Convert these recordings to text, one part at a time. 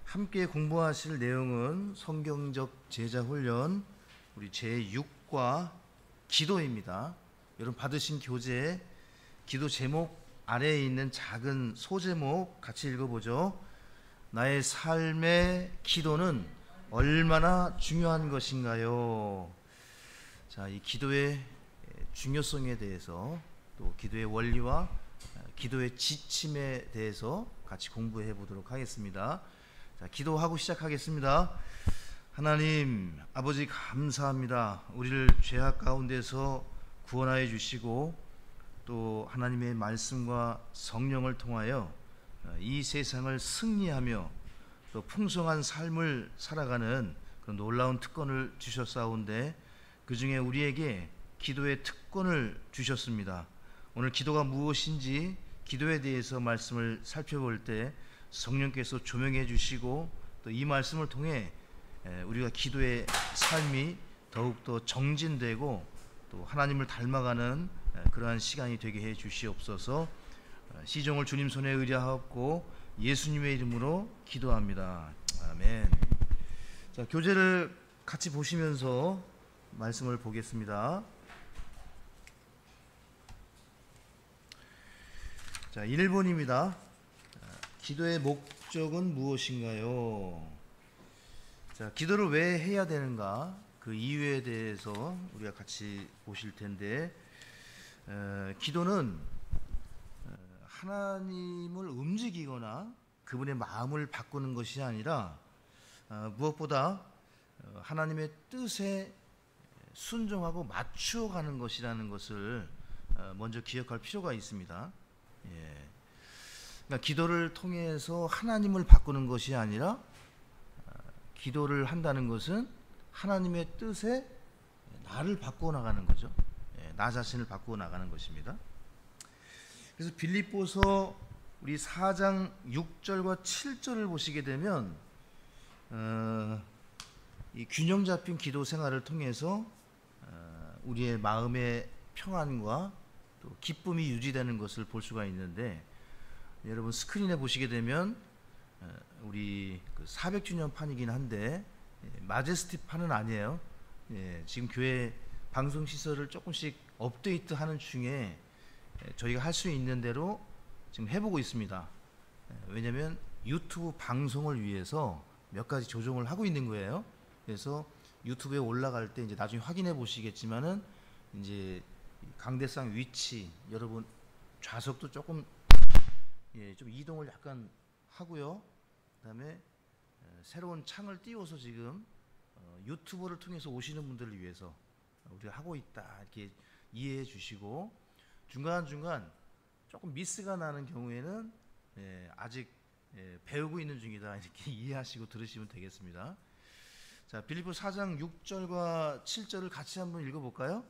함께 공부하실 내용은 성경적 제자 훈련 우리 제6과 기도입니다. 여러분 받으신 교재 기도 제목 아래에 있는 작은 소제목 같이 읽어보죠. 나의 삶의 기도는 얼마나 중요한 것인가요? 자, 이 기도의 중요성에 대해서 또 기도의 원리와 기도의 지침에 대해서 같이 공부해 보도록 하겠습니다. 자, 기도하고 시작하겠습니다. 하나님 아버지 감사합니다. 우리를 죄악 가운데서 구원하여 주시고 또 하나님의 말씀과 성령을 통하여 이 세상을 승리하며 또 풍성한 삶을 살아가는 그런 놀라운 특권을 주셨사온데 그 중에 우리에게 기도의 특권을 주셨습니다. 오늘 기도가 무엇인지 기도에 대해서 말씀을 살펴볼 때 성령께서 조명해 주시고 또 이 말씀을 통해 우리가 기도의 삶이 더욱더 정진되고 또 하나님을 닮아가는 그러한 시간이 되게 해 주시옵소서. 시종을 주님 손에 의뢰하옵고 예수님의 이름으로 기도합니다. 아멘. 자, 교재를 같이 보시면서 말씀을 보겠습니다. 자, 1번입니다. 기도의 목적은 무엇인가요? 자, 기도를 왜 해야 되는가? 그 이유에 대해서 우리가 같이 보실 텐데, 기도는 하나님을 움직이거나 그분의 마음을 바꾸는 것이 아니라 무엇보다 하나님의 뜻에 순종하고 맞추어가는 것이라는 것을 먼저 기억할 필요가 있습니다. 그러니까 기도를 통해서 하나님을 바꾸는 것이 아니라 기도를 한다는 것은 하나님의 뜻에 나를 바꾸어 나가는 거죠. 나 자신을 바꾸어 나가는 것입니다. 그래서 빌립보서 우리 4장 6절과 7절을 보시게 되면 이 균형 잡힌 기도 생활을 통해서 우리의 마음의 평안과 또 기쁨이 유지되는 것을 볼 수가 있는데, 여러분 스크린에 보시게 되면 우리 400주년 판이긴 한데 마제스티 판은 아니에요. 지금 교회 방송 시설을 조금씩 업데이트하는 중에 저희가 할 수 있는 대로 지금 해보고 있습니다. 왜냐하면 유튜브 방송을 위해서 몇 가지 조정을 하고 있는 거예요. 그래서 유튜브에 올라갈 때 이제 나중에 확인해 보시겠지만은 이제 강대상 위치, 여러분 좌석도 조금 좀 이동을 약간 하고요. 그다음에 새로운 창을 띄워서 지금 유튜브를 통해서 오시는 분들을 위해서 우리가 하고 있다 이렇게 이해해 주시고, 중간중간 조금 미스가 나는 경우에는 아직 배우고 있는 중이다 이렇게 이해하시고 들으시면 되겠습니다. 자, 빌립보 4장 6절과 7절을 같이 한번 읽어볼까요?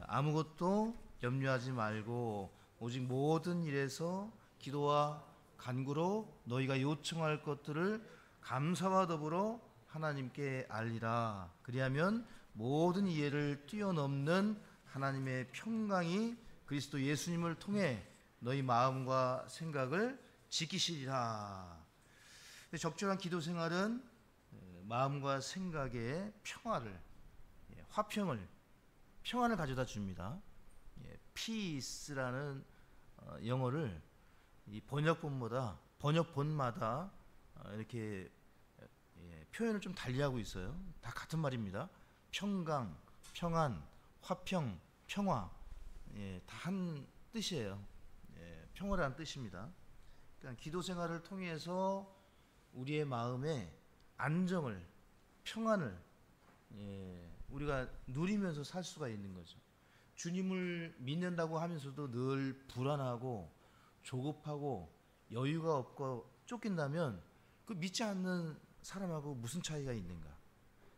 아무것도 염려하지 말고 오직 모든 일에서 기도와 간구로 너희가 요청할 것들을 감사와 더불어 하나님께 알리라. 그리하면 모든 이해를 뛰어넘는 하나님의 평강이 그리스도 예수님을 통해 너희 마음과 생각을 지키시리라. 적절한 기도 생활은 마음과 생각의 평화를, 평안을 가져다 줍니다. peace라는 영어를 이 번역본마다 이렇게 표현을 좀 달리하고 있어요. 다 같은 말입니다. 평강, 평안, 화평, 평화, 다 한 뜻이에요. 평화라는 뜻입니다. 그러니까 기도 생활을 통해서 우리의 마음에 안정을, 평안을 우리가 누리면서 살 수가 있는 거죠. 주님을 믿는다고 하면서도 늘 불안하고 조급하고 여유가 없고 쫓긴다면 그 믿지 않는 사람하고 무슨 차이가 있는가?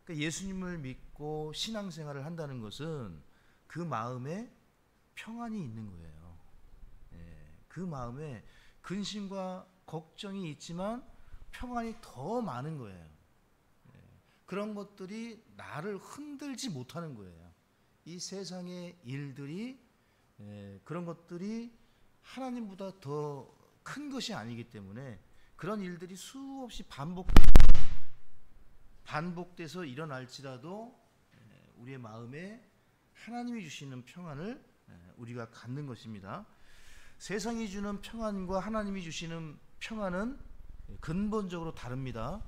그러니까 예수님을 믿고 신앙생활을 한다는 것은 그 마음에 평안이 있는 거예요. 그 마음에 근심과 걱정이 있지만 평안이 더 많은 거예요. 그런 것들이 나를 흔들지 못하는 거예요. 이 세상의 일들이 그런 것들이 하나님보다 더 큰 것이 아니기 때문에 그런 일들이 수없이 반복돼서 일어날지라도 우리의 마음에 하나님이 주시는 평안을 우리가 갖는 것입니다. 세상이 주는 평안과 하나님이 주시는 평안은 근본적으로 다릅니다.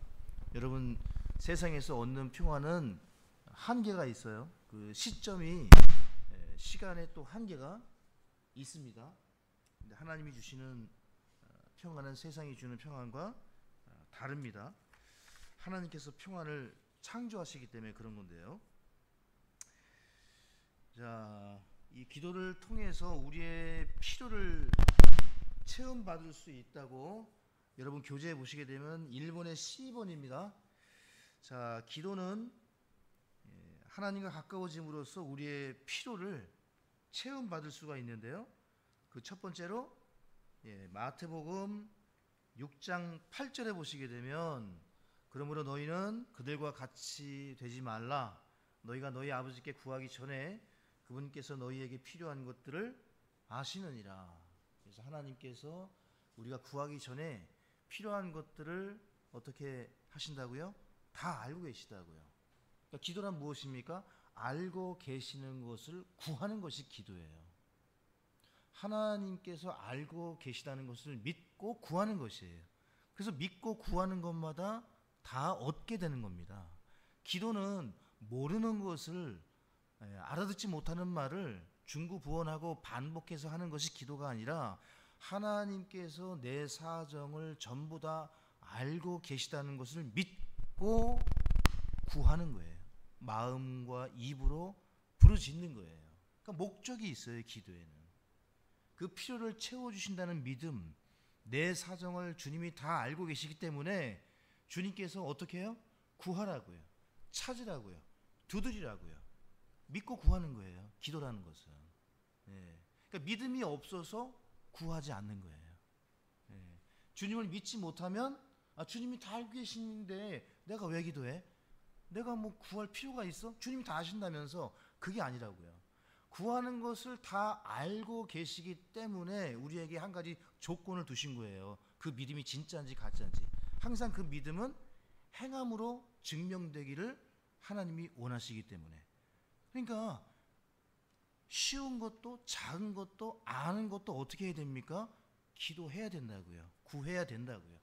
여러분, 세상에서 얻는 평안은 한계가 있어요. 그 시점이 시간에 또 한계가 있습니다. 근데 하나님이 주시는 평안은 세상이 주는 평안과 다릅니다. 하나님께서 평안을 창조하시기 때문에 그런 건데요. 자, 이 기도를 통해서 우리의 필요를 체험받을 수 있다고 여러분 교재에 보시게 되면 1번의 12번입니다. 자, 기도는 하나님과 가까워짐으로써 우리의 필요를 체험받을 수가 있는데요. 그 첫 번째로 마태복음 6장 8절에 보시게 되면 그러므로 너희는 그들과 같이 되지 말라. 너희가 너희 아버지께 구하기 전에 그분께서 너희에게 필요한 것들을 아시느니라. 그래서 하나님께서 우리가 구하기 전에 필요한 것들을 어떻게 하신다고요? 다 알고 계시다고요. 그러니까 기도란 무엇입니까? 알고 계시는 것을 구하는 것이 기도예요. 하나님께서 알고 계시다는 것을 믿고 구하는 것이에요. 그래서 믿고 구하는 것마다 다 얻게 되는 겁니다. 기도는 모르는 것을, 알아듣지 못하는 말을 중구부원하고 반복해서 하는 것이 기도가 아니라 하나님께서 내 사정을 전부 다 알고 계시다는 것을 믿고 구하는 거예요. 마음과 입으로 부르짖는 거예요. 그러니까 목적이 있어요. 기도에는 그 필요를 채워주신다는 믿음, 내 사정을 주님이 다 알고 계시기 때문에 주님께서 어떻게 해요? 구하라고요, 찾으라고요, 두드리라고요. 믿고 구하는 거예요. 기도라는 것은. 그러니까 믿음이 없어서 구하지 않는 거예요. 주님을 믿지 못하면 주님이 다 알고 계시는데 내가 왜 기도해? 내가 뭐 구할 필요가 있어? 주님이 다 아신다면서. 그게 아니라고요. 구하는 것을 다 알고 계시기 때문에 우리에게 한 가지 조건을 두신 거예요. 그 믿음이 진짜인지 가짜인지. 항상 그 믿음은 행함으로 증명되기를 하나님이 원하시기 때문에. 그러니까 쉬운 것도 작은 것도 아는 것도 어떻게 해야 됩니까? 기도해야 된다고요. 구해야 된다고요.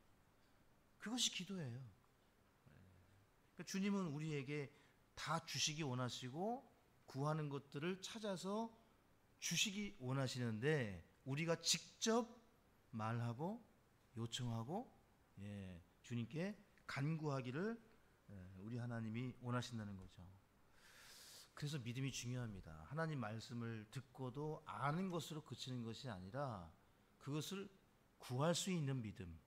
그것이 기도예요. 그러니까 주님은 우리에게 다 주시기 원하시고 구하는 것들을 찾아서 주시기 원하시는데 우리가 직접 말하고 요청하고 주님께 간구하기를 우리 하나님이 원하신다는 거죠. 그래서 믿음이 중요합니다. 하나님 말씀을 듣고도 아는 것으로 그치는 것이 아니라 그것을 구할 수 있는 믿음,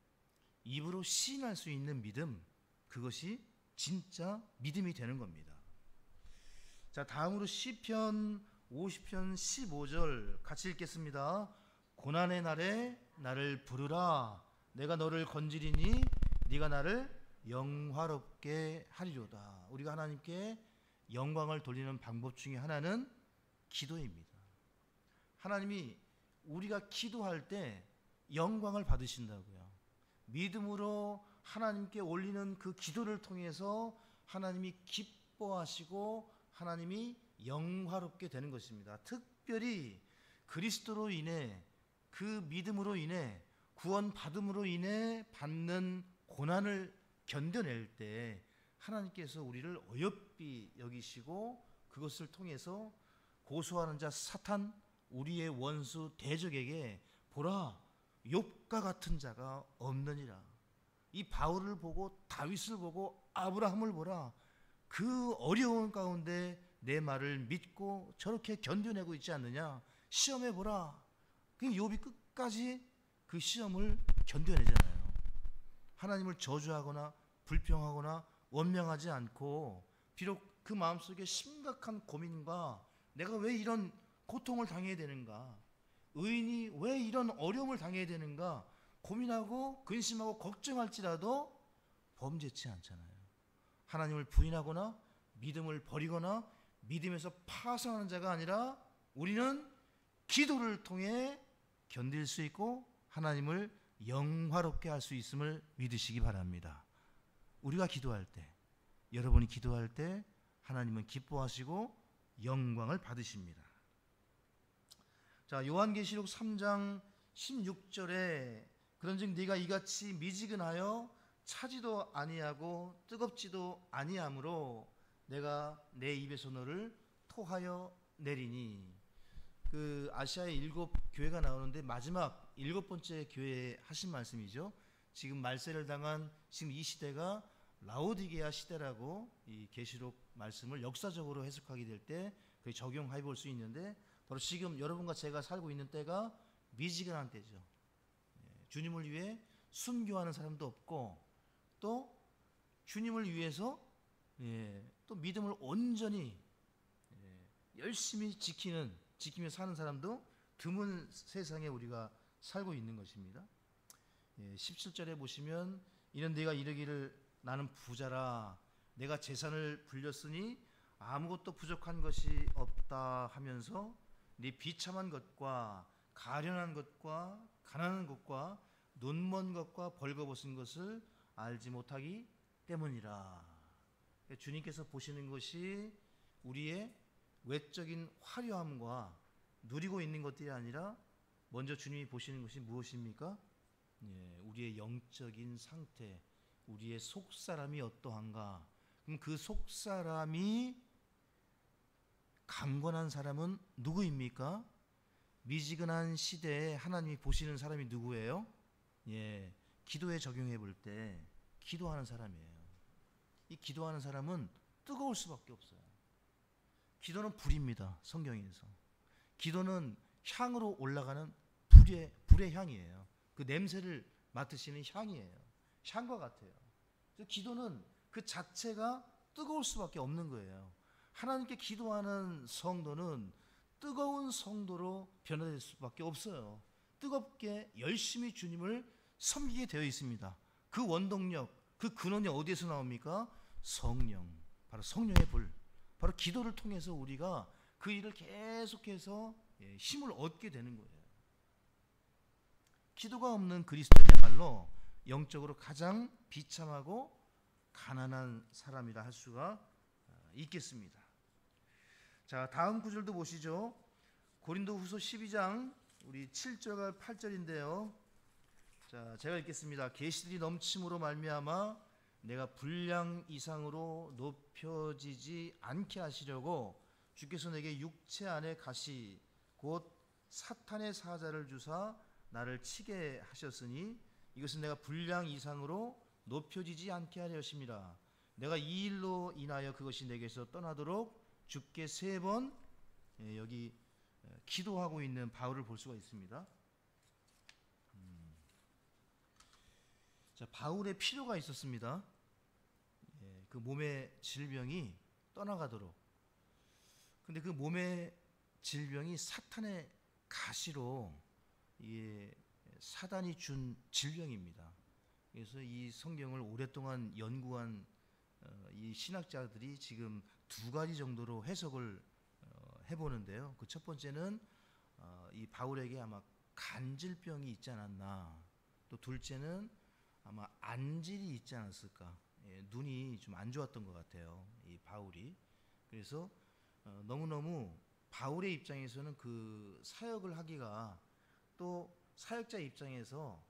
입으로 시인할 수 있는 믿음, 그것이 진짜 믿음이 되는 겁니다. 자, 다음으로 시편 50편 15절 같이 읽겠습니다. 고난의 날에 나를 부르라. 내가 너를 건지리니 네가 나를 영화롭게 하리로다. 우리가 하나님께 영광을 돌리는 방법 중에 하나는 기도입니다. 하나님이 우리가 기도할 때 영광을 받으신다고요. 믿음으로 하나님께 올리는 그 기도를 통해서 하나님이 기뻐하시고 하나님이 영화롭게 되는 것입니다. 특별히 그리스도로 인해, 그 믿음으로 인해, 구원받음으로 인해 받는 고난을 견뎌낼 때 하나님께서 우리를 어여삐 여기시고 그것을 통해서 고소하는 자 사탄, 우리의 원수 대적에게 보라, 욥과 같은 자가 없느니라. 이 바울을 보고 다윗을 보고 아브라함을 보라. 그 어려운 가운데 내 말을 믿고 저렇게 견뎌내고 있지 않느냐. 시험해 보라. 그 욥이 끝까지 그 시험을 견뎌내잖아요. 하나님을 저주하거나 불평하거나 원망하지 않고 비록 그 마음속에 심각한 고민과 내가 왜 이런 고통을 당해야 되는가, 의인이 왜 이런 어려움을 당해야 되는가 고민하고 근심하고 걱정할지라도 범죄치 않잖아요. 하나님을 부인하거나 믿음을 버리거나 믿음에서 파산하는 자가 아니라 우리는 기도를 통해 견딜 수 있고 하나님을 영화롭게 할 수 있음을 믿으시기 바랍니다. 우리가 기도할 때, 여러분이 기도할 때 하나님은 기뻐하시고 영광을 받으십니다. 자, 요한계시록 3장 16절에 그런즉 네가 이같이 미지근하여 차지도 아니하고 뜨겁지도 아니하므로 내가 내 입에서 너를 토하여 내리니. 그 아시아의 7 교회가 나오는데 마지막 7번째 교회에 하신 말씀이죠. 지금 말세를 당한 지금 이 시대가 라오디게아 시대라고 이 계시록 말씀을 역사적으로 해석하게 될 때 거의 적용해 볼 수 있는데, 바로 지금 여러분과 제가 살고 있는 때가 미지근한 때죠. 주님을 위해 순교하는 사람도 없고, 또 주님을 위해서 또 믿음을 온전히 열심히 지키며 사는 사람도 드문 세상에 우리가 살고 있는 것입니다. 17절에 보시면 이는 네가 이르기를 나는 부자라 내가 재산을 불렸으니 아무것도 부족한 것이 없다 하면서 네 비참한 것과 가련한 것과 가난한 것과 눈먼 것과 벌거벗은 것을 알지 못하기 때문이라. 주님께서 보시는 것이 우리의 외적인 화려함과 누리고 있는 것들이 아니라 먼저 주님이 보시는 것이 무엇입니까? 우리의 영적인 상태, 우리의 속사람이 어떠한가. 그럼 그 속사람이 강건한 사람은 누구입니까? 미지근한 시대에 하나님이 보시는 사람이 누구예요? 기도에 적용해 볼 때 기도하는 사람이에요. 이 기도하는 사람은 뜨거울 수밖에 없어요. 기도는 불입니다. 성경에서. 기도는 향으로 올라가는 불의 향이에요. 그 냄새를 맡으시는 향이에요. 향과 같아요. 그래서 기도는 그 자체가 뜨거울 수밖에 없는 거예요. 하나님께 기도하는 성도는 뜨거운 성도로 변화될 수밖에 없어요. 뜨겁게 열심히 주님을 섬기게 되어 있습니다. 그 원동력, 그 근원이 어디에서 나옵니까? 성령, 바로 성령의 불, 바로 기도를 통해서 우리가 그 일을 계속해서 힘을 얻게 되는 거예요. 기도가 없는 그리스도야말로 영적으로 가장 비참하고 가난한 사람이라 할 수가 있겠습니다. 자, 다음 구절도 보시죠. 고린도후서 12장 우리 7절과 8절인데요. 자, 제가 읽겠습니다. 계시들이 넘침으로 말미암아 내가 분량 이상으로 높여지지 않게 하시려고 주께서 내게 육체 안에 가시 곧 사탄의 사자를 주사 나를 치게 하셨으니 이것은 내가 분량 이상으로 높여지지 않게 하려 하심이라. 내가 이 일로 인하여 그것이 내게서 떠나도록 주께 3번 여기 기도하고 있는 바울을 볼 수가 있습니다. 자, 바울의 필요가 있었습니다. 그 몸의 질병이 떠나가도록. 근데 그 몸의 질병이 사탄의 가시로 사단이 준 질병입니다. 그래서 이 성경을 오랫동안 연구한 이 신학자들이 지금 2가지 정도로 해석을 해보는데요. 그 첫 번째는 이 바울에게 아마 간질병이 있지 않았나. 또 둘째는 아마 안질이 있지 않았을까. 눈이 좀 안 좋았던 것 같아요. 이 바울이. 그래서 너무너무 바울의 입장에서는 그 사역을 하기가, 또 사역자 입장에서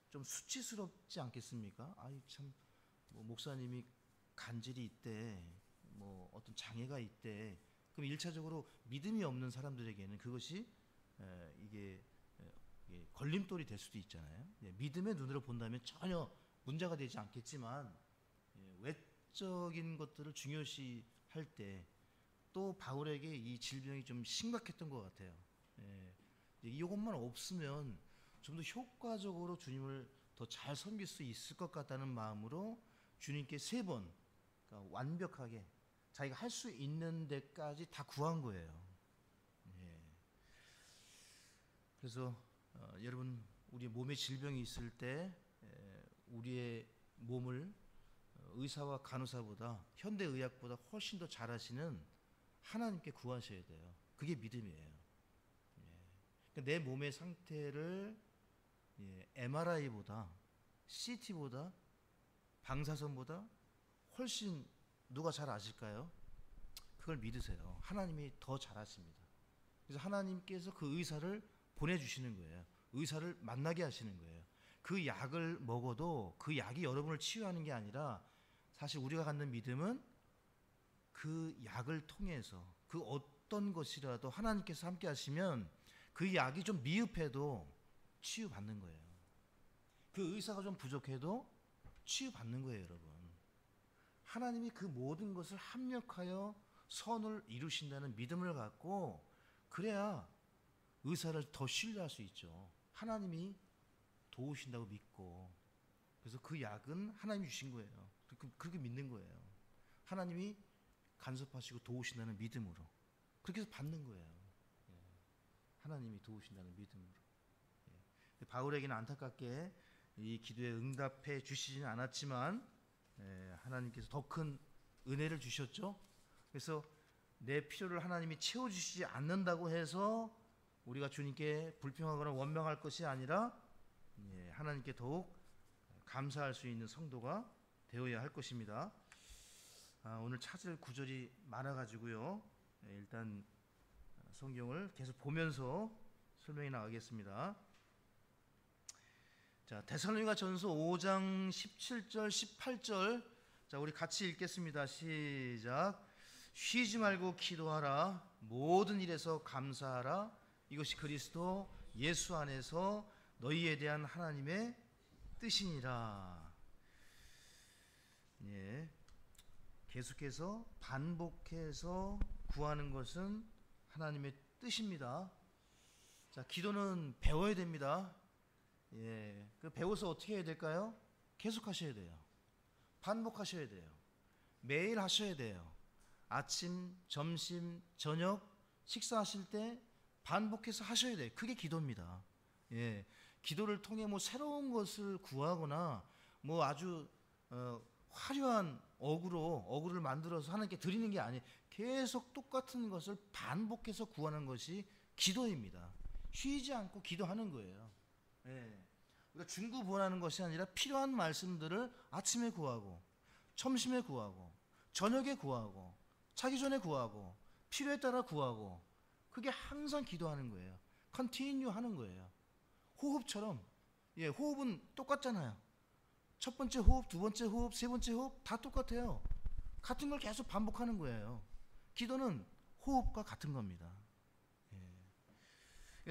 좀 수치스럽지 않겠습니까? 아이 참, 뭐 목사님이 간질이 있대, 뭐 어떤 장애가 있대. 그럼 1차적으로 믿음이 없는 사람들에게는 그것이 이게 걸림돌이 될 수도 있잖아요. 믿음의 눈으로 본다면 전혀 문제가 되지 않겠지만 외적인 것들을 중요시 할 때 또 바울에게 이 질병이 좀 심각했던 것 같아요. 이것만 없으면 좀 더 효과적으로 주님을 더 잘 섬길 수 있을 것 같다는 마음으로 주님께 3번, 그러니까 완벽하게 자기가 할 수 있는 데까지 다 구한 거예요. 그래서 여러분, 우리 몸에 질병이 있을 때 우리의 몸을 의사와 간호사보다, 현대의학보다 훨씬 더 잘하시는 하나님께 구하셔야 돼요. 그게 믿음이에요. 내 몸의 상태를 MRI보다 CT보다 방사선보다 훨씬 누가 잘 아실까요? 그걸 믿으세요. 하나님이 더 잘 아십니다. 그래서 하나님께서 그 의사를 보내주시는 거예요. 의사를 만나게 하시는 거예요. 그 약을 먹어도 그 약이 여러분을 치유하는 게 아니라 사실 우리가 갖는 믿음은 그 약을 통해서 그 어떤 것이라도 하나님께서 함께 하시면 그 약이 좀 미흡해도 치유받는 거예요. 그 의사가 좀 부족해도 치유받는 거예요, 여러분. 하나님이 그 모든 것을 합력하여 선을 이루신다는 믿음을 갖고 그래야 의사를 더 신뢰할 수 있죠. 하나님이 도우신다고 믿고, 그래서 그 약은 하나님이 주신 거예요. 그렇게 믿는 거예요. 하나님이 간섭하시고 도우신다는 믿음으로 그렇게 해서 받는 거예요. 하나님이 도우신다는 믿음으로. 바울에게는 안타깝게 이 기도에 응답해 주시지는 않았지만 하나님께서 더 큰 은혜를 주셨죠. 그래서 내 필요를 하나님이 채워주시지 않는다고 해서 우리가 주님께 불평하거나 원망할 것이 아니라 하나님께 더욱 감사할 수 있는 성도가 되어야 할 것입니다. 오늘 찾을 구절이 많아가지고요. 일단 성경을 계속 보면서 설명해 나가겠습니다. 자, 데살로니가전서 5장 17절 18절. 자, 우리 같이 읽겠습니다. 시작. 쉬지 말고 기도하라. 모든 일에서 감사하라. 이것이 그리스도 예수 안에서 너희에 대한 하나님의 뜻이니라. 계속해서 반복해서 구하는 것은 하나님의 뜻입니다. 자, 기도는 배워야 됩니다. 그 배워서 어떻게 해야 될까요? 계속 하셔야 돼요. 반복하셔야 돼요. 매일 하셔야 돼요. 아침, 점심, 저녁 식사하실 때 반복해서 하셔야 돼요. 그게 기도입니다. 기도를 통해 뭐 새로운 것을 구하거나 뭐 아주 화려한 어구를 만들어서 하나님께 드리는 게 아니에요. 계속 똑같은 것을 반복해서 구하는 것이 기도입니다. 쉬지 않고 기도하는 거예요. 우리가 중구본하는 것이 아니라 필요한 말씀들을 아침에 구하고 점심에 구하고 저녁에 구하고 자기 전에 구하고 필요에 따라 구하고 그게 항상 기도하는 거예요. 컨티뉴 하는 거예요. 호흡처럼 호흡은 똑같잖아요. 첫 번째 호흡, 두 번째 호흡, 세 번째 호흡 다 똑같아요. 같은 걸 계속 반복하는 거예요. 기도는 호흡과 같은 겁니다.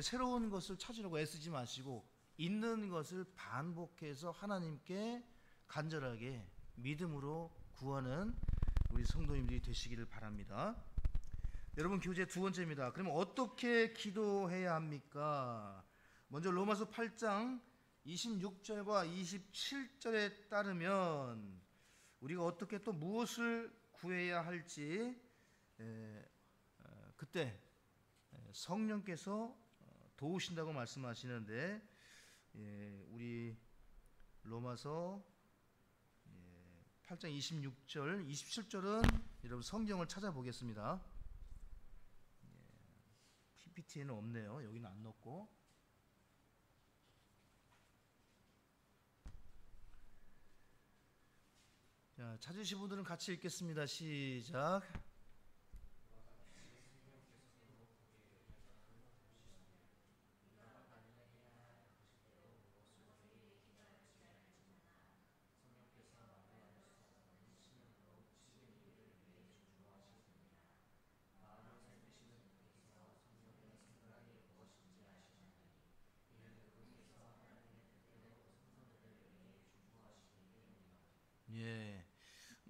새로운 것을 찾으려고 애쓰지 마시고 있는 것을 반복해서 하나님께 간절하게 믿음으로 구하는 우리 성도님들이 되시기를 바랍니다. 여러분, 교재 두 번째입니다. 그러면 어떻게 기도해야 합니까? 먼저 로마서 8장 26절과 27절에 따르면 우리가 어떻게 또 무엇을 구해야 할지 그때 성령께서 도우신다고 말씀하시는데 우리 로마서 8장 26절 27절은 여러분 성경을 찾아보겠습니다. PPT에는 없네요. 여기는 안 넣고. 자, 찾으신 분들은 같이 읽겠습니다. 시작.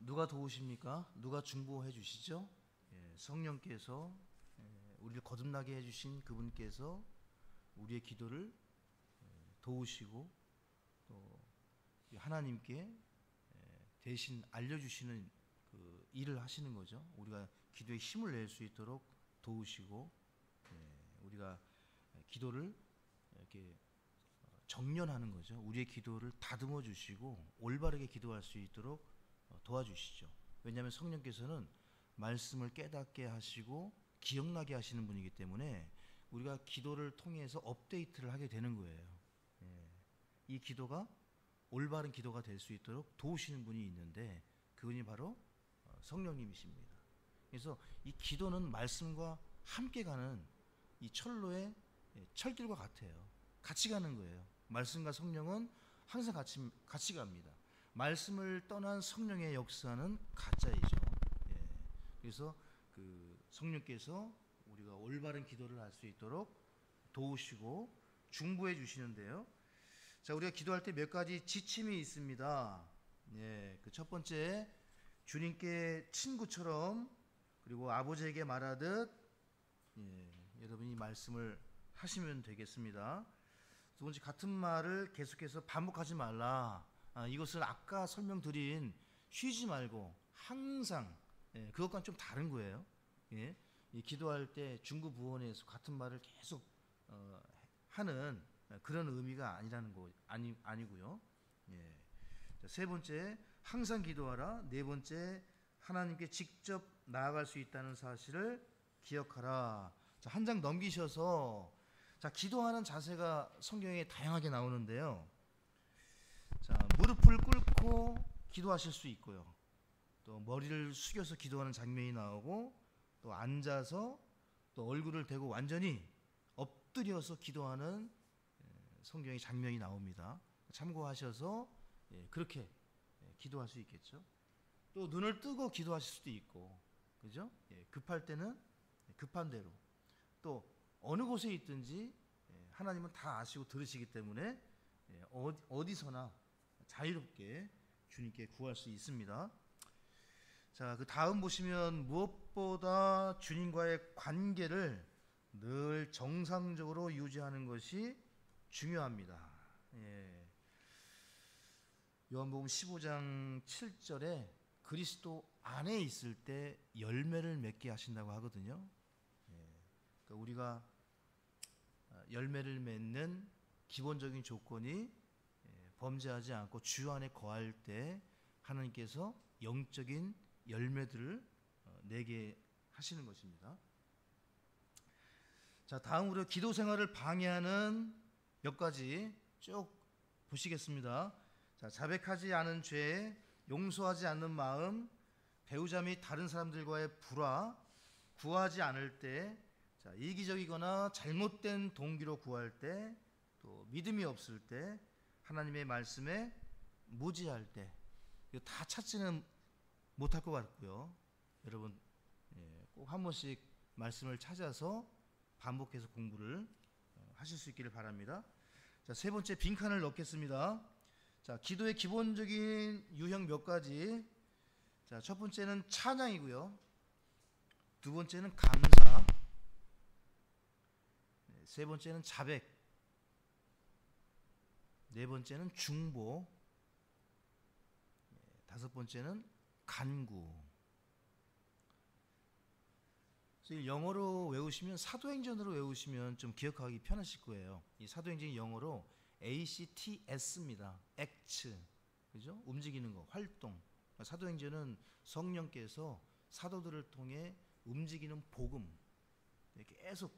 누가 도우십니까? 누가 중보해 주시죠? 성령께서 우리를 거듭나게 해주신 그분께서 우리의 기도를 도우시고 또 하나님께 대신 알려주시는 그 일을 하시는 거죠. 우리가 기도에 힘을 낼 수 있도록 도우시고 우리가 기도를 이렇게 정련하는 거죠. 우리의 기도를 다듬어 주시고 올바르게 기도할 수 있도록 도와주시죠. 왜냐하면 성령께서는 말씀을 깨닫게 하시고 기억나게 하시는 분이기 때문에 우리가 기도를 통해서 업데이트를 하게 되는 거예요. 이 기도가 올바른 기도가 될 수 있도록 도우시는 분이 있는데 그분이 바로 성령님이십니다. 그래서 이 기도는 말씀과 함께 가는 이 철로의 철길과 같아요. 같이 가는 거예요. 말씀과 성령은 항상 같이 갑니다. 말씀을 떠난 성령의 역사는 가짜이죠. 예. 그래서 그 성령께서 우리가 올바른 기도를 할 수 있도록 도우시고 중보해 주시는데요. 자, 우리가 기도할 때 몇 가지 지침이 있습니다. 예, 그 첫 번째, 주님께 친구처럼 그리고 아버지에게 말하듯 여러분이 말씀을 하시면 되겠습니다. 두 번째, 같은 말을 계속해서 반복하지 말라. 이것은 아까 설명드린 쉬지 말고 항상, 그것과는 좀 다른 거예요. 예, 이 기도할 때 중구부원에서 같은 말을 계속 하는 그런 의미가 아니고요. 예. 자, 세 번째, 항상 기도하라. 네 번째, 하나님께 직접 나아갈 수 있다는 사실을 기억하라. 자, 한 장 넘기셔서, 자, 기도하는 자세가 성경에 다양하게 나오는데요. 자, 무릎을 꿇고 기도하실 수 있고요. 또 머리를 숙여서 기도하는 장면이 나오고, 또 앉아서 또 얼굴을 대고 완전히 엎드려서 기도하는 성경의 장면이 나옵니다. 참고하셔서 그렇게 기도할 수 있겠죠. 또 눈을 뜨고 기도하실 수도 있고, 그죠? 급할 때는 급한 대로, 또 어느 곳에 있든지 하나님은 다 아시고 들으시기 때문에 어디서나 자유롭게 주님께 구할 수 있습니다. 자, 그 다음 보시면 무엇보다 주님과의 관계를 늘 정상적으로 유지하는 것이 중요합니다. 예. 요한복음 15장 7절에 그리스도 안에 있을 때 열매를 맺게 하신다고 하거든요. 예. 그러니까 우리가 열매를 맺는 기본적인 조건이 범죄하지 않고 주 안에 거할 때 하나님께서 영적인 열매들을 내게 하시는 것입니다. 자, 다음으로 기도 생활을 방해하는 몇 가지 쭉 보시겠습니다. 자, 자백하지 않은 죄, 용서하지 않는 마음, 배우자 및 다른 사람들과의 불화, 구하지 않을 때, 자, 이기적이거나 잘못된 동기로 구할 때, 또 믿음이 없을 때, 하나님의 말씀에 무지할 때, 이거 다 찾지는 못할 것 같고요. 여러분 꼭 한 번씩 말씀을 찾아서 반복해서 공부를 하실 수 있기를 바랍니다. 자, 세 번째, 빈칸을 넣겠습니다. 자, 기도의 기본적인 유형 몇 가지. 자, 첫 번째는 찬양이고요. 두 번째는 감사. 세 번째는 자백. 네 번째는 중보. 다섯 번째는 간구. 영어로 외우시면, 사도행전으로 외우시면 좀 기억하기 편하실 거예요. 이 사도행전이 영어로 ACTS입니다. Act, 그죠? 움직이는 거, 활동. 사도행전은 성령께서 사도들을 통해 움직이는 복음, 계속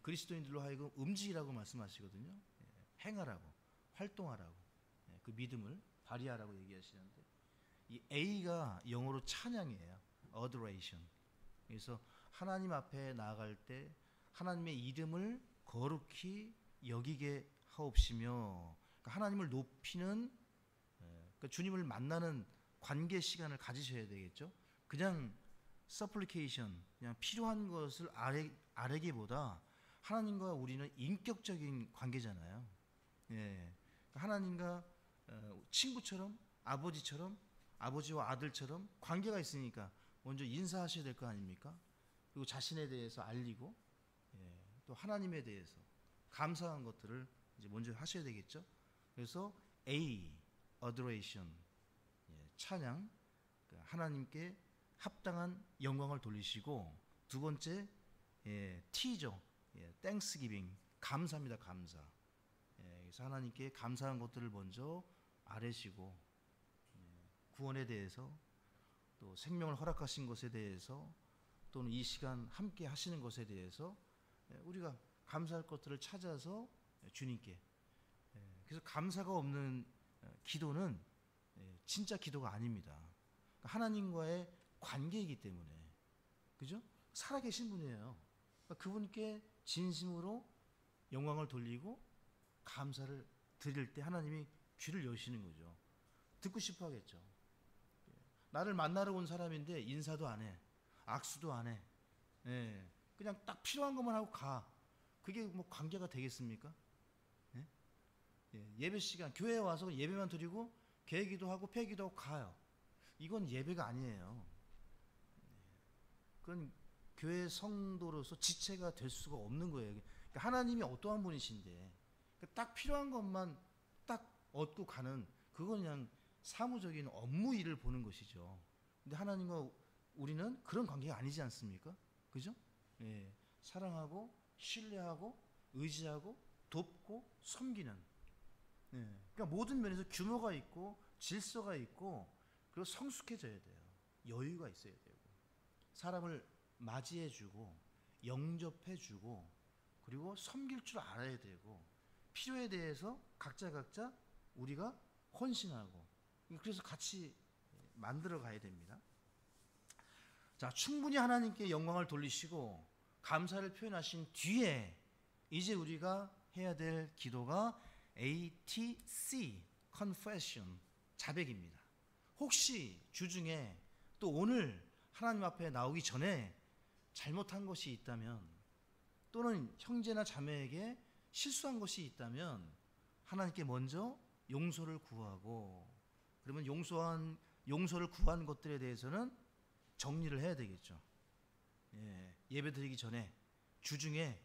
그리스도인들로 하여금 움직이라고 말씀하시거든요. 행하라고, 활동하라고, 그 믿음을 발휘하라고 얘기하시는데, 이 A가 영어로 찬양이에요. Adoration. 그래서 하나님 앞에 나아갈 때 하나님의 이름을 거룩히 여기게 하옵시며, 그러니까 하나님을 높이는, 그러니까 주님을 만나는 관계 시간을 가지셔야 되겠죠. 그냥 supplication, 그냥 필요한 것을 아뢰기보다 하나님과 우리는 인격적인 관계잖아요. 예, 하나님과 친구처럼, 아버지처럼, 아버지와 아들처럼 관계가 있으니까 먼저 인사하셔야 될 거 아닙니까? 그리고 자신에 대해서 알리고, 또 하나님에 대해서 감사한 것들을 이제 먼저 하셔야 되겠죠. 그래서 A, adoration, 찬양, 하나님께 합당한 영광을 돌리시고, 두 번째 T죠. thanksgiving, 감사입니다. 감사. 그래서 하나님께 감사한 것들을 먼저 아뢰시고, 구원에 대해서, 또 생명을 허락하신 것에 대해서, 또는 이 시간 함께 하시는 것에 대해서 우리가 감사할 것들을 찾아서 주님께, 그래서 감사가 없는 기도는 진짜 기도가 아닙니다. 하나님과의 관계이기 때문에, 그죠? 살아계신 분이에요. 그분께 진심으로 영광을 돌리고 감사를 드릴 때 하나님이 귀를 여시는 거죠. 듣고 싶어 하겠죠. 나를 만나러 온 사람인데 인사도 안 해, 악수도 안 해, 그냥 딱 필요한 것만 하고 가. 그게 뭐 관계가 되겠습니까? 예배 시간 교회에 와서 예배만 드리고 개기도 하고 폐기도 하고 가요. 이건 예배가 아니에요. 그건 교회 성도로서 지체가 될 수가 없는 거예요. 그러니까 하나님이 어떠한 분이신데 딱 필요한 것만 딱 얻고 가는, 그건 그냥 사무적인 업무 일을 보는 것이죠. 근데 하나님과 우리는 그런 관계가 아니지 않습니까? 그죠? 사랑하고 신뢰하고 의지하고 돕고 섬기는, 그러니까 모든 면에서 규모가 있고 질서가 있고, 그리고 성숙해져야 돼요. 여유가 있어야 되고, 사람을 맞이해주고 영접해주고, 그리고 섬길 줄 알아야 되고, 필요에 대해서 각자 우리가 헌신하고, 그래서 같이 만들어 가야 됩니다. 자, 충분히 하나님께 영광을 돌리시고 감사를 표현하신 뒤에 이제 우리가 해야 될 기도가 ATC, Confession, 자백입니다. 혹시 주중에 또 오늘 하나님 앞에 나오기 전에 잘못한 것이 있다면, 또는 형제나 자매에게 실수한 것이 있다면 하나님께 먼저 용서를 구하고, 그러면 용서를 구한 것들에 대해서는 정리를 해야 되겠죠. 예배 드리기 전에 주중에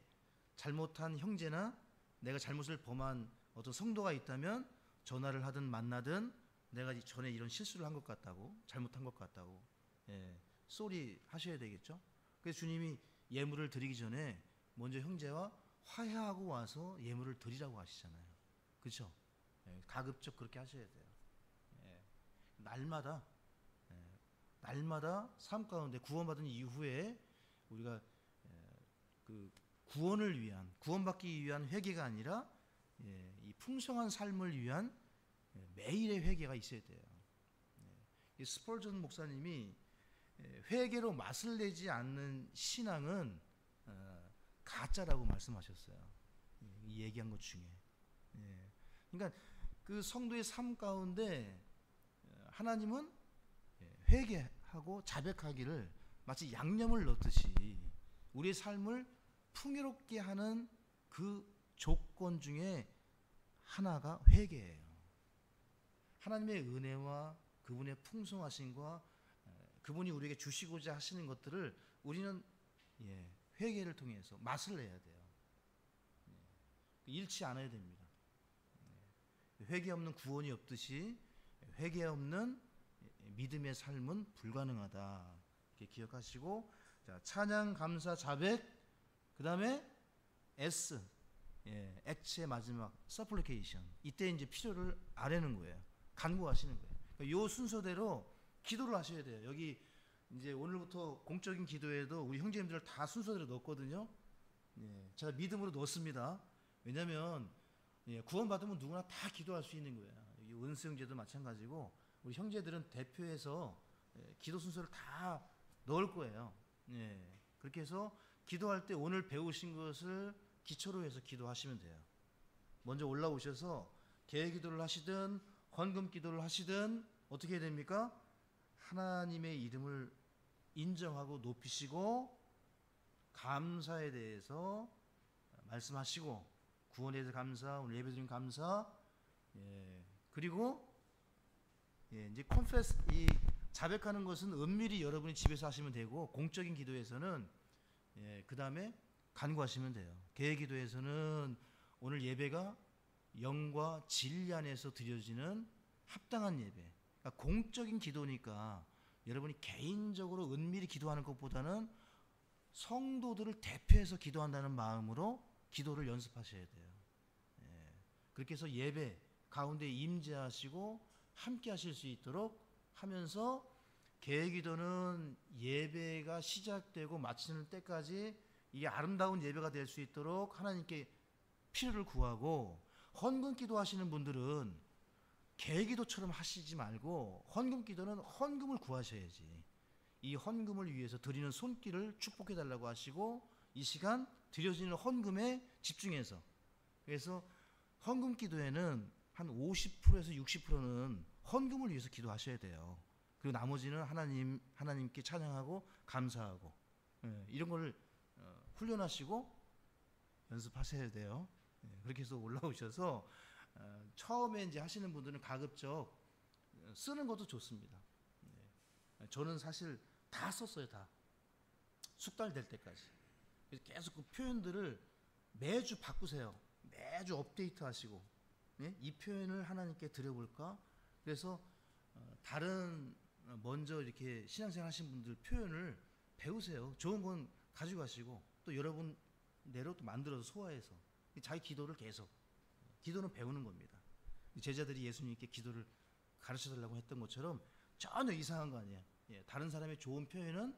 잘못한 형제나 내가 잘못을 범한 어떤 성도가 있다면 전화를 하든 만나든 내가 전에 이런 실수를 한 것 같다고, 잘못한 것 같다고 쏘리 하셔야 되겠죠. 그래서 주님이 예물을 드리기 전에 먼저 형제와 화해하고 와서 예물을 드리라고 하시잖아요. 그렇죠? 가급적 그렇게 하셔야 돼요. 날마다 삶 가운데 구원받은 이후에 우리가 그 구원받기 위한 회개가 아니라 이 풍성한 삶을 위한 매일의 회개가 있어야 돼요. 스펄전 목사님이 회개로 맛을 내지 않는 신앙은 가짜라고 말씀하셨어요. 이 얘기한 것 중에. 그러니까 그 성도의 삶 가운데 하나님은 회개하고 자백하기를 마치 양념을 넣듯이 우리의 삶을 풍요롭게 하는 그 조건 중에 하나가 회개예요. 하나님의 은혜와 그분의 풍성하심과 그분이 우리에게 주시고자 하시는 것들을 우리는 회개를 통해서 맛을 내야 돼요. 잃지 않아야 됩니다. 회개 없는 구원이 없듯이 회개 없는 믿음의 삶은 불가능하다. 이렇게 기억하시고, 자, 찬양, 감사, 자백, 그 다음에 S, 액체의 마지막 supplication. 이때 이제 필요를 아뢰는 거예요. 간구하시는 거예요. 그러니까 이 순서대로 기도를 하셔야 돼요. 여기 이제 오늘부터 공적인 기도에도 우리 형제님들을 다 순서대로 넣었거든요. 제가 믿음으로 넣었습니다. 왜냐하면 구원받으면 누구나 다 기도할 수 있는 거예요. 여기 은수 형제도 마찬가지고 우리 형제들은 대표해서 기도 순서를 다 넣을 거예요. 그렇게 해서 기도할 때 오늘 배우신 것을 기초로 해서 기도하시면 돼요. 먼저 올라오셔서 개의 기도를 하시든 헌금 기도를 하시든 어떻게 해야 됩니까? 하나님의 이름을 인정하고 높이시고 감사에 대해서 말씀하시고, 구원에 대해서 감사, 오늘 예배드린 감사, 그리고 이제 컨페스, 이 자백하는 것은 은밀히 여러분이 집에서 하시면 되고, 공적인 기도에서는 그 다음에 간구하시면 돼요. 개의 기도에서는 오늘 예배가 영과 진리 안에서 드려지는 합당한 예배, 그러니까 공적인 기도니까 여러분이 개인적으로 은밀히 기도하는 것보다는 성도들을 대표해서 기도한다는 마음으로 기도를 연습하셔야 돼요. 그렇게 해서 예배 가운데 임재하시고 함께 하실 수 있도록 하면서, 개의 기도는 예배가 시작되고 마치는 때까지 이게 아름다운 예배가 될 수 있도록 하나님께 필요를 구하고, 헌금 기도하시는 분들은 개기도처럼 하시지 말고 헌금 기도는 헌금을 구하셔야지. 이 헌금을 위해서 드리는 손길을 축복해 달라고 하시고 이 시간 드려지는 헌금에 집중해서, 그래서 헌금 기도에는 한 50%에서 60%는 헌금을 위해서 기도하셔야 돼요. 그리고 나머지는 하나님께 찬양하고 감사하고, 이런 걸 훈련하시고 연습하셔야 돼요. 그렇게 해서 올라오셔서 처음에 이제 하시는 분들은 가급적 쓰는 것도 좋습니다. 저는 사실 다 썼어요. 다 숙달될 때까지. 그래서 계속 그 표현들을 매주 바꾸세요. 매주 업데이트 하시고, 이 표현을 하나님께 드려볼까? 그래서 다른 먼저 이렇게 신앙생활 하신 분들 표현을 배우세요. 좋은 건 가지고 가시고 또 여러분대로 또 만들어서 소화해서 자기 기도를 계속, 기도는 배우는 겁니다. 제자들이 예수님께 기도를 가르쳐 달라고 했던 것처럼 전혀 이상한 거 아니에요. 다른 사람의 좋은 표현은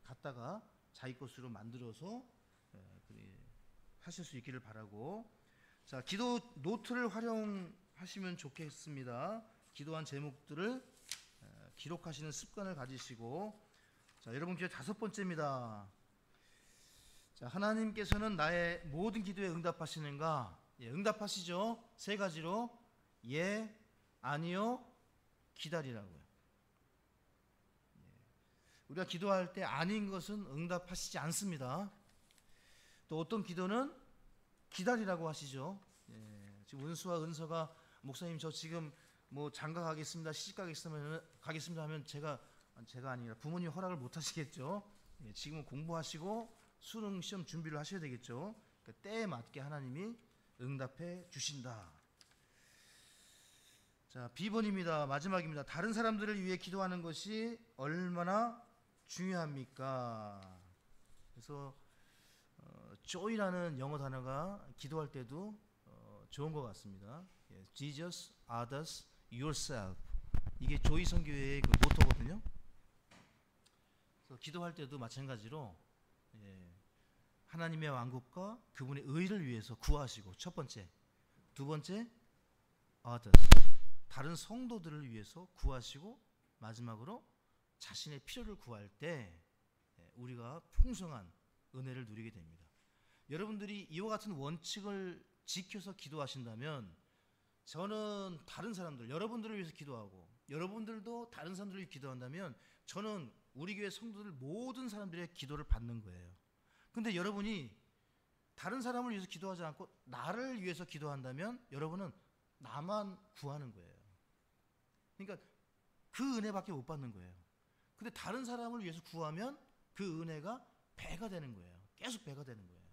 갖다가 자기 것으로 만들어서 하실 수 있기를 바라고, 자, 기도 노트를 활용하시면 좋겠습니다. 기도한 제목들을 기록하시는 습관을 가지시고, 자, 여러분 기도 5번째입니다. 자, 하나님께서는 나의 모든 기도에 응답하시는가? 응답하시죠. 3가지로 예, 아니요, 기다리라고요. 우리가 기도할 때 아닌 것은 응답하시지 않습니다. 또 어떤 기도는 기다리라고 하시죠. 지금 은수와 은서가 목사님 저 지금 뭐 장가 가겠습니다, 시집 가겠습니다 하면 제가 아니라 부모님 허락을 못 하시겠죠. 지금은 공부하시고 수능 시험 준비를 하셔야 되겠죠. 그러니까 때에 맞게 하나님이 응답해 주신다. 자, B번입니다. 마지막입니다. 다른 사람들을 위해 기도하는 것이 얼마나 중요합니까? 그래서 joy라는 영어 단어가 기도할 때도 좋은 것 같습니다. Jesus, others, yourself. 이게 조이 선교회의 그 모토거든요. 그래서 기도할 때도 마찬가지로 하나님의 왕국과 그분의 의를 위해서 구하시고, 첫 번째. 두 번째, others. 다른 성도들을 위해서 구하시고, 마지막으로 자신의 필요를 구할 때 우리가 풍성한 은혜를 누리게 됩니다. 여러분들이 이와 같은 원칙을 지켜서 기도하신다면 저는 다른 사람들, 여러분들을 위해서 기도하고 여러분들도 다른 사람들을 위해 기도한다면 저는 우리 교회 성도들 모든 사람들의 기도를 받는 거예요. 근데 여러분이 다른 사람을 위해서 기도하지 않고 나를 위해서 기도한다면 여러분은 나만 구하는 거예요. 그러니까 그 은혜밖에 못 받는 거예요. 근데 다른 사람을 위해서 구하면 그 은혜가 배가 되는 거예요. 계속 배가 되는 거예요.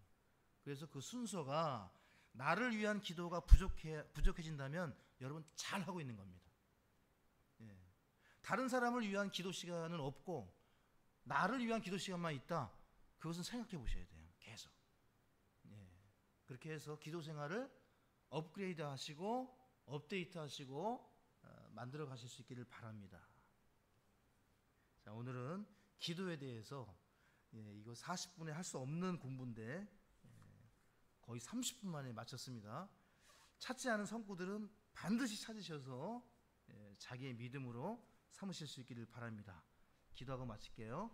그래서 그 순서가 나를 위한 기도가 부족해진다면 여러분 잘하고 있는 겁니다. 다른 사람을 위한 기도 시간은 없고 나를 위한 기도 시간만 있다. 그것은 생각해 보셔야 돼요. 계속. 그렇게 해서 기도 생활을 업그레이드 하시고 업데이트 하시고 만들어 가실 수 있기를 바랍니다. 자, 오늘은 기도에 대해서 이거 40분에 할 수 없는 공부인데 거의 30분 만에 마쳤습니다. 찾지 않은 성구들은 반드시 찾으셔서 자기의 믿음으로 삼으실 수 있기를 바랍니다. 기도하고 마칠게요.